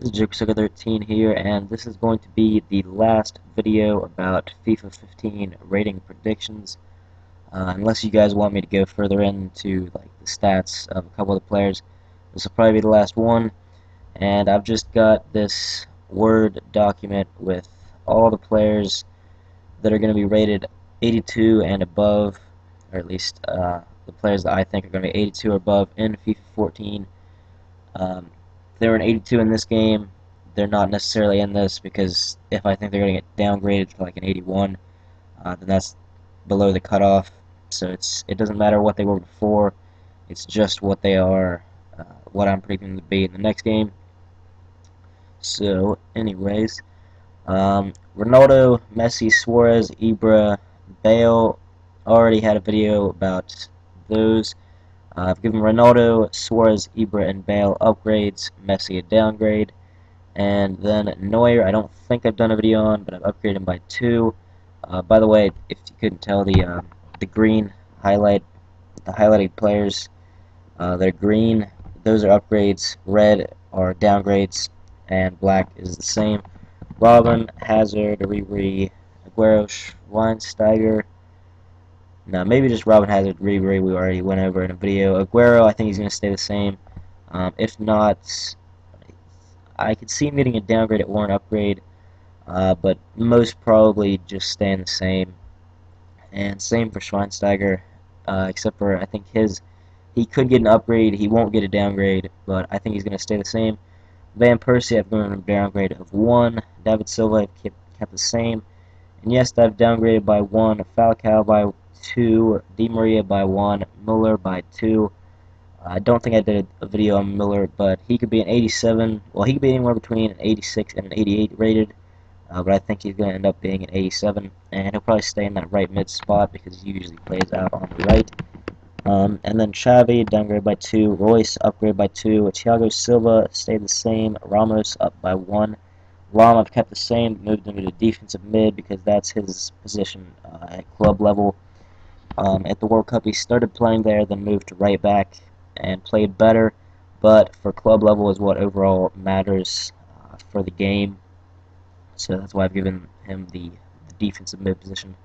This is Joker13 here, and this is going to be the last video about FIFA 15 rating predictions. Unless you guys want me to go further into like the stats of a couple of the players, this will probably be the last one. And I've just got this Word document with all the players that are going to be rated 82 and above, or at least the players that I think are going to be 82 or above in FIFA 14. If they were an 82 in this game, they're not necessarily in this, because if I think they're going to get downgraded to like an 81, then that's below the cutoff. So it doesn't matter what they were before. It's just what they are, what I'm predicting them to be in the next game. So, anyways, Ronaldo, Messi, Suarez, Ibra, Bale. Already had a video about those. I've given Ronaldo, Suarez, Ibra, and Bale upgrades, Messi a downgrade, and then Neuer, I don't think I've done a video on, but I've upgraded him by 2. By the way, if you couldn't tell, the green highlight, the highlighted players, they're green. Those are upgrades. Red are downgrades, and black is the same. Robin, Hazard, Ribery, Aguero, Schweinsteiger. No, maybe just Robin Hazard, Ribery, we already went over in a video. Aguero, I think he's going to stay the same. If not, I could see him getting a downgrade or an upgrade, but most probably just staying the same. And same for Schweinsteiger, except for I think he could get an upgrade, he won't get a downgrade, but I think he's going to stay the same. Van Persie, I've given him a downgrade of 1. David Silva, I've kept the same. Iniesta, I've downgraded by 1. Falcao by 2. Di Maria by 1. Muller by 2. I don't think I did a video on Miller, but he could be an 87. Well, he could be anywhere between an 86 and an 88 rated, but I think he's going to end up being an 87, and he'll probably stay in that right mid spot because he usually plays out on the right. And then Xavi, downgrade by 2. Royce, upgrade by 2. Thiago Silva stayed the same. Ramos, up by 1. Rom, I've kept the same, moved him to defensive mid because that's his position at club level. At the World Cup, he started playing there, then moved to right back and played better, but for club level is what overall matters for the game. So that's why I've given him the defensive mid position.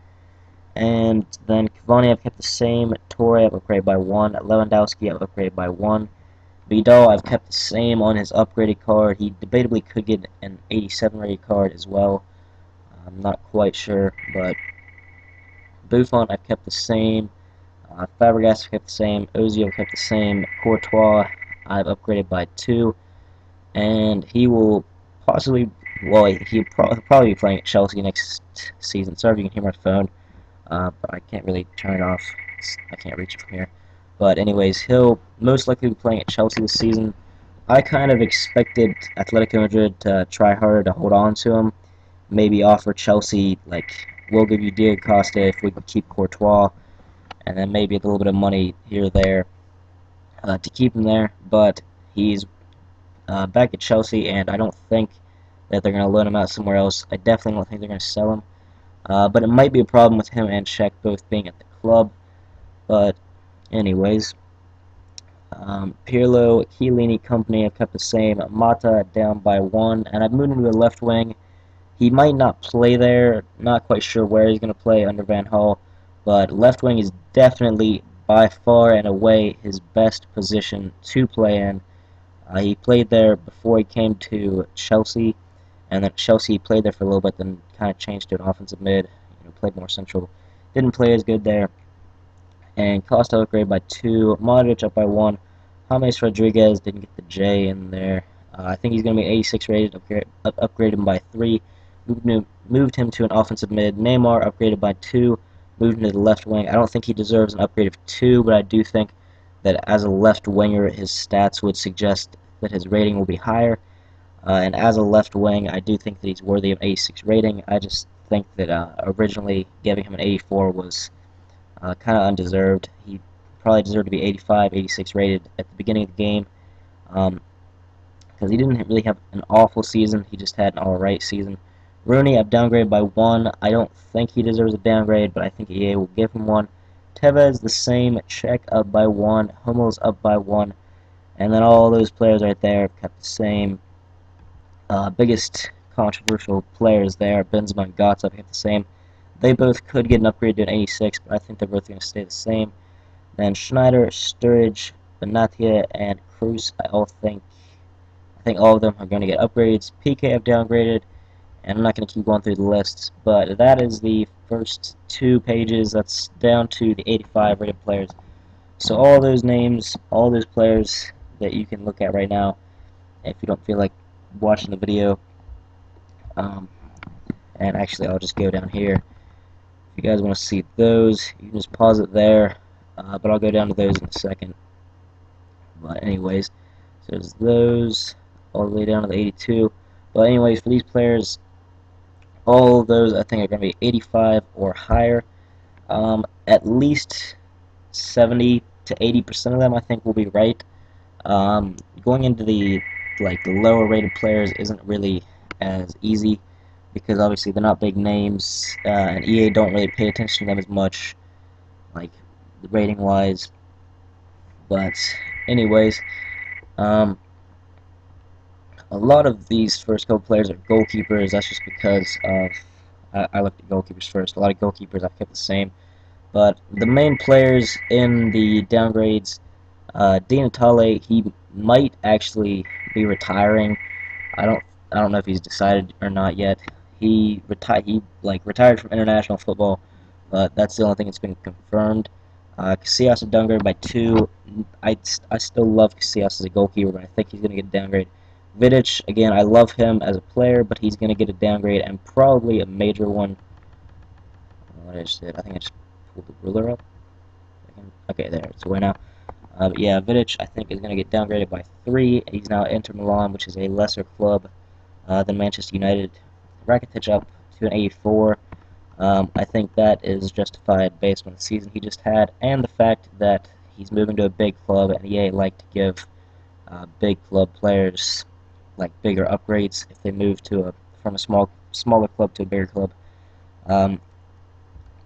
And then Cavani, I've kept the same. Torre, I've upgraded by 1. Lewandowski, I've upgraded by 1. Vidal, I've kept the same on his upgraded card. He debatably could get an 87 rated card as well. I'm not quite sure, but Buffon, I've kept the same. Fabregas, I've kept the same. Ozil, I've kept the same. Courtois, I've upgraded by 2. And he will possibly, well, he'll probably be playing at Chelsea next season. Sorry if you can hear my phone, but I can't really turn it off. I can't reach it from here. But anyways, he'll most likely be playing at Chelsea this season. I kind of expected Atletico Madrid to try harder to hold on to him. Maybe offer Chelsea, like, we'll give you Diego Costa if we can keep Courtois, and then maybe a little bit of money here or there to keep him there. But he's back at Chelsea, and I don't think that they're going to loan him out somewhere else. I definitely don't think they're going to sell him. But it might be a problem with him and Czech both being at the club. But anyways, Pirlo, Chiellini, company have kept the same. Mata down by 1, and I've moved him to a left wing. He might not play there, not quite sure where he's going to play under Van Gaal, but left wing is definitely by far and away his best position to play in. He played there before he came to Chelsea, and then Chelsea he played there for a little bit, then kind of changed to an offensive mid, played more central. Didn't play as good there. And Costa upgraded by 2, Modric up by 1, James Rodriguez didn't get the J in there. I think he's going to be 86 rated, upgraded him by 3, moved him to an offensive mid. Neymar upgraded by 2, moved him to the left wing. I don't think he deserves an upgrade of 2, but I do think that as a left winger, his stats would suggest that his rating will be higher. And as a left wing, I do think that he's worthy of 86 rating. I just think that originally giving him an 84 was kind of undeserved. He probably deserved to be 85, 86 rated at the beginning of the game, because he didn't really have an awful season. He just had an alright season. Rooney, I've downgraded by 1. I don't think he deserves a downgrade, but I think EA will give him one. Tevez, the same. Czech up by 1. Hummels up by 1. And then all those players right there have kept the same. Biggest controversial players there, Benzema and Götze, I think the same. They both could get an upgrade to an 86, but I think they're both going to stay the same. Then Schneider, Sturridge, Benatia, and Cruz, I think all of them are going to get upgrades. PK I've downgraded, and I'm not going to keep going through the lists, but that is the first 2 pages. That's down to the 85 rated players. So all those names, all those players that you can look at right now, if you don't feel like watching the video, um, and actually I'll just go down here. If you guys want to see those, you can just pause it there, but I'll go down to those in a second. But anyways, so there's those all the way down to the 82. But anyways, for these players, all of those I think are going to be 85 or higher. At least 70 to 80% of them I think will be right. Going into the lower rated players isn't really as easy because obviously they're not big names, and EA don't really pay attention to them as much, like rating wise. But anyways, um, a lot of these first couple players are goalkeepers. That's just because of I looked at goalkeepers first. A lot of goalkeepers I've kept the same. But the main players in the downgrades, Di Natale, he might actually be retiring. I don't I don't know if he's decided or not yet. He retired from international football, but that's the only thing that's been confirmed. Casillas downgraded by 2. I still love Casillas as a goalkeeper, but I think he's going to get a downgrade. Vidic, again, I love him as a player, but he's going to get a downgrade and probably a major one. What I just did, I think I just pulled the ruler up. Okay, there, it's away now. Yeah, Vidic, I think, is going to get downgraded by 3. He's now at Inter Milan, which is a lesser club than Manchester United. Rakitic up to an 84. I think that is justified based on the season he just had and the fact that he's moving to a big club, and EA like to give big club players bigger upgrades if they move from a smaller club to a bigger club. Um,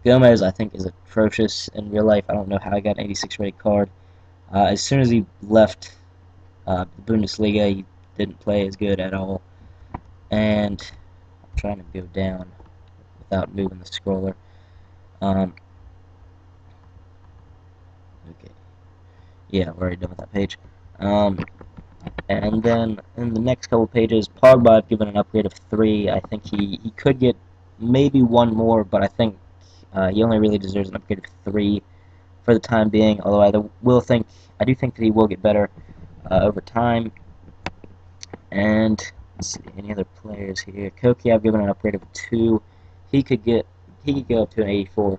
Gomez, I think, is atrocious in real life. I don't know how he got an 86 rated card. As soon as he left the Bundesliga, he didn't play as good at all. And I'm trying to go down without moving the scroller. Okay. Yeah, I've already done with that page. And then in the next couple pages, Pogba I've given an upgrade of 3. I think he could get maybe 1 more, but I think he only really deserves an upgrade of 3 for the time being. Although I do think that he will get better over time. And let's see, any other players here? Koki I've given an upgrade of 2. He could go up to an 84.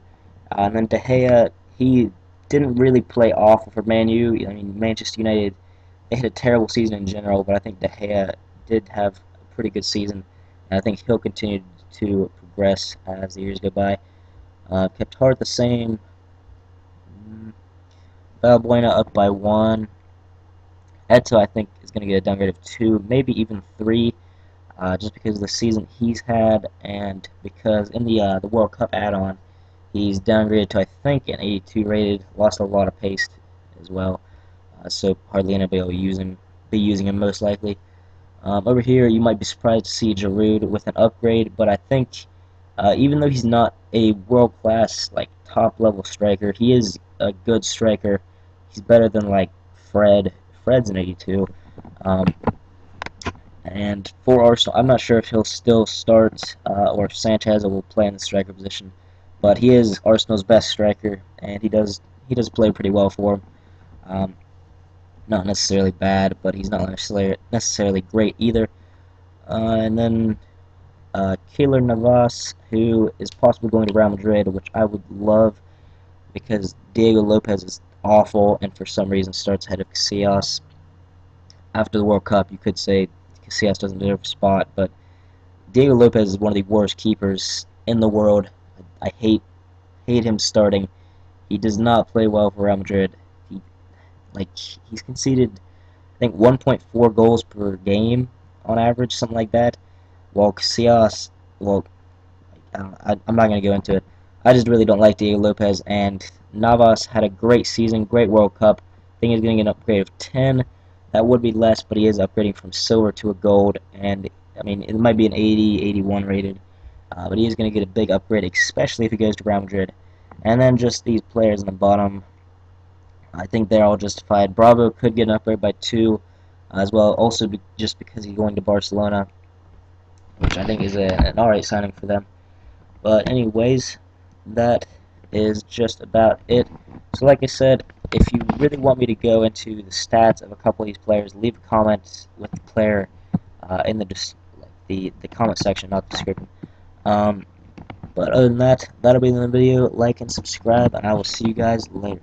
And then De Gea, he didn't really play awful for Man U. I mean, Manchester United, they had a terrible season in general, but I think De Gea did have a pretty good season, and I think he'll continue to progress as the years go by. Kept Hart the same. Valbuena up by 1. Eto, I think, is going to get a downgrade of 2, maybe even 3, just because of the season he's had, and because in the World Cup add-on, he's downgraded to, I think, an 82 rated, lost a lot of pace as well, so hardly anybody will be using him most likely. Over here, you might be surprised to see Giroud with an upgrade, but I think even though he's not a world-class, top-level striker, he is a good striker. He's better than, Fred. Fred's an 82. And for Arsenal, I'm not sure if he'll still start or if Sanchez will play in the striker position, but he is Arsenal's best striker, and he does play pretty well for him. Not necessarily bad, but he's not necessarily great either. And then Keylor Navas, who is possibly going to Real Madrid, which I would love because Diego Lopez is awful and for some reason starts ahead of Casillas. After the World Cup, you could say Casillas doesn't deserve a spot, but Diego Lopez is one of the worst keepers in the world. I hate him starting. He does not play well for Real Madrid. He's conceded, I think, 1.4 goals per game on average, something like that. While Casillas, well, I'm not going to go into it. I just really don't like Diego Lopez, and Navas had a great season, great World Cup. I think he's going to get an upgrade of 10. That would be less, but he is upgrading from silver to a gold, and I mean, it might be an 80, 81 rated, but he is going to get a big upgrade, especially if he goes to Real Madrid. And then just these players in the bottom, I think they're all justified. Bravo could get an upgrade by 2 as well, also just because he's going to Barcelona, which I think is an alright signing for them. But anyways, that is just about it. So like I said, if you really want me to go into the stats of a couple of these players, leave a comment with the player in the comment section, not the description. But other than that, that'll be the video. Like and subscribe, and I will see you guys later.